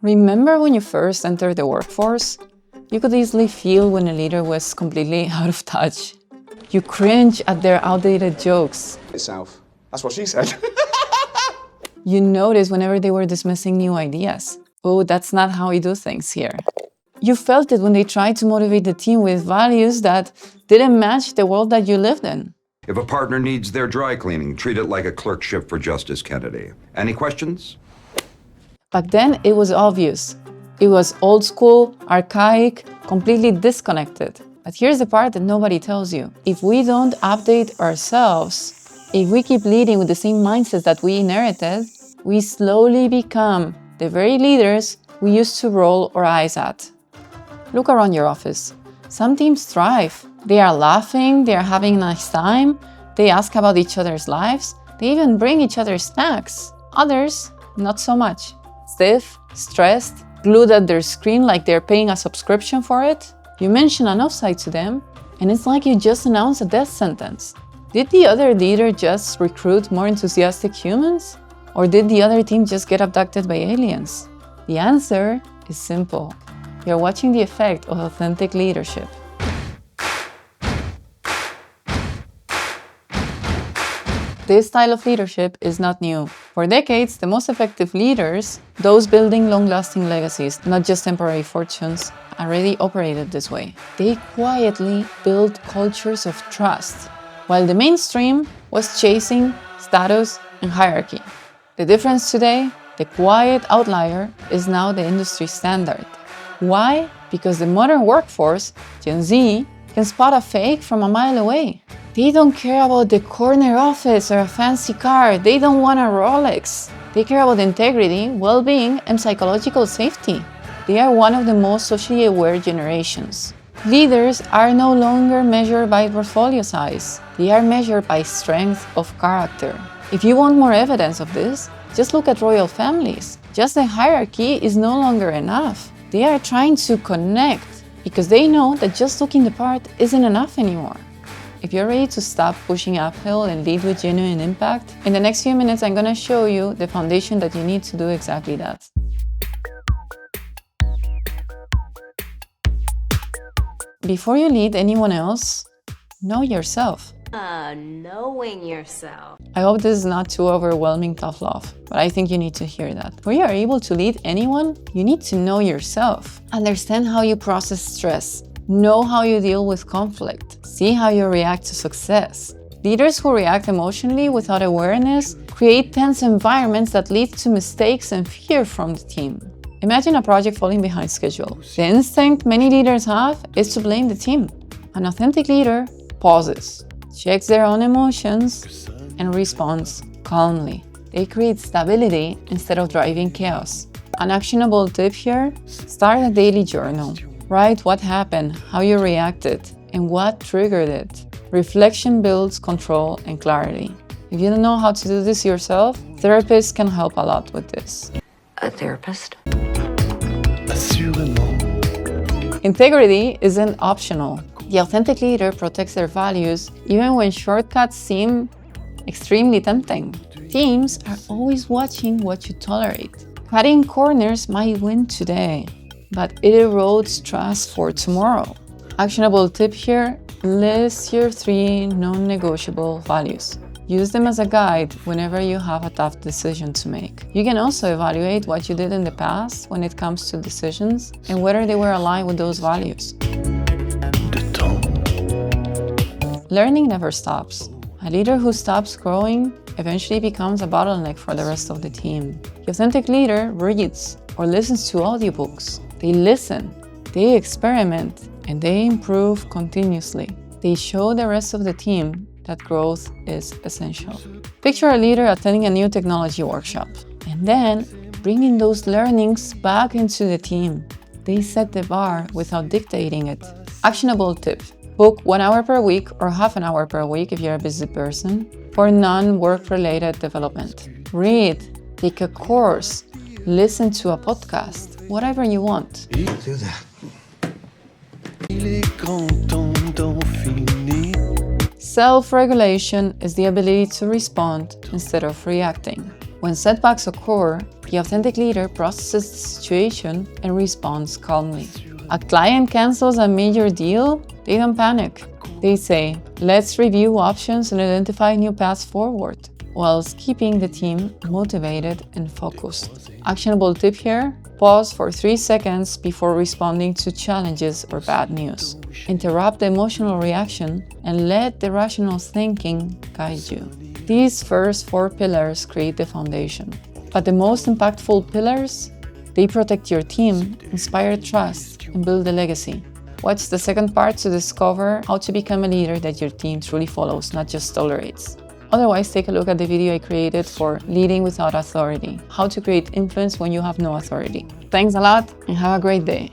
Remember when you first entered the workforce? You could easily feel when a leader was completely out of touch. You cringe at their outdated jokes. Itself. That's what she said. You notice whenever they were dismissing new ideas. Oh, that's not how we do things here. You felt it when they tried to motivate the team with values that didn't match the world that you lived in. If a partner needs their dry cleaning, treat it like a clerkship for Justice Kennedy. Any questions? Back then, it was obvious. It was old school, archaic, completely disconnected. But here's the part that nobody tells you. If we don't update ourselves, if we keep leading with the same mindsets that we inherited, we slowly become the very leaders we used to roll our eyes at. Look around your office. Some teams thrive. They are laughing, they are having a nice time, they ask about each other's lives, they even bring each other snacks. Others, not so much. Stiff, stressed, glued at their screen like they're paying a subscription for it. You mention an offside to them, and it's like you just announced a death sentence. Did the other leader just recruit more enthusiastic humans? Or did the other team just get abducted by aliens? The answer is simple. You're watching the effect of authentic leadership. This style of leadership is not new. For decades, the most effective leaders, those building long-lasting legacies, not just temporary fortunes, already operated this way. They quietly built cultures of trust, while the mainstream was chasing status and hierarchy. The difference today, the quiet outlier is now the industry standard. Why? Because the modern workforce, Gen Z, can spot a fake from a mile away. They don't care about the corner office or a fancy car. They don't want a Rolex. They care about integrity, well-being, and psychological safety. They are one of the most socially aware generations. Leaders are no longer measured by portfolio size. They are measured by strength of character. If you want more evidence of this, just look at royal families. Just the hierarchy is no longer enough. They are trying to connect because they know that just looking the part isn't enough anymore. If you're ready to stop pushing uphill and lead with genuine impact, in the next few minutes I'm going to show you the foundation that you need to do exactly that. Before you lead anyone else, know yourself. Knowing yourself. I hope this is not too overwhelming tough love, but I think you need to hear that. Before you are able to lead anyone, you need to know yourself. Understand how you process stress. Know how you deal with conflict. See how you react to success. Leaders who react emotionally without awareness create tense environments that lead to mistakes and fear from the team. Imagine a project falling behind schedule. The instinct many leaders have is to blame the team. An authentic leader pauses, checks their own emotions, and responds calmly. They create stability instead of driving chaos. An actionable tip here: start a daily journal. Write what happened, how you reacted, and what triggered it. Reflection builds control and clarity. If you don't know how to do this yourself, therapists can help a lot with this. A therapist? Integrity isn't optional. The authentic leader protects their values even when shortcuts seem extremely tempting. Teams are always watching what you tolerate. Cutting corners might win today, but it erodes trust for tomorrow. Actionable tip here: list your 3 non-negotiable values. Use them as a guide whenever you have a tough decision to make. You can also evaluate what you did in the past when it comes to decisions and whether they were aligned with those values. Learning never stops. A leader who stops growing eventually becomes a bottleneck for the rest of the team. The authentic leader reads or listens to audiobooks. They listen, they experiment, and they improve continuously. They show the rest of the team that growth is essential. Picture a leader attending a new technology workshop and then bringing those learnings back into the team. They set the bar without dictating it. Actionable tip: book 1 hour per week or half an hour per week if you're a busy person for non-work related development. Read, take a course, listen to a podcast, whatever you want. Do that. Self-regulation is the ability to respond instead of reacting. When setbacks occur, the authentic leader processes the situation and responds calmly. A client cancels a major deal, they don't panic. They say, let's review options and identify new paths forward, whilst keeping the team motivated and focused. Actionable tip here: pause for 3 seconds before responding to challenges or bad news. Interrupt the emotional reaction and let the rational thinking guide you. These first 4 pillars create the foundation. But the most impactful pillars, they protect your team, inspire trust, and build a legacy. Watch the second part to discover how to become a leader that your team truly follows, not just tolerates. Otherwise, take a look at the video I created for Leading Without Authority, how to create influence when you have no authority. Thanks a lot and have a great day.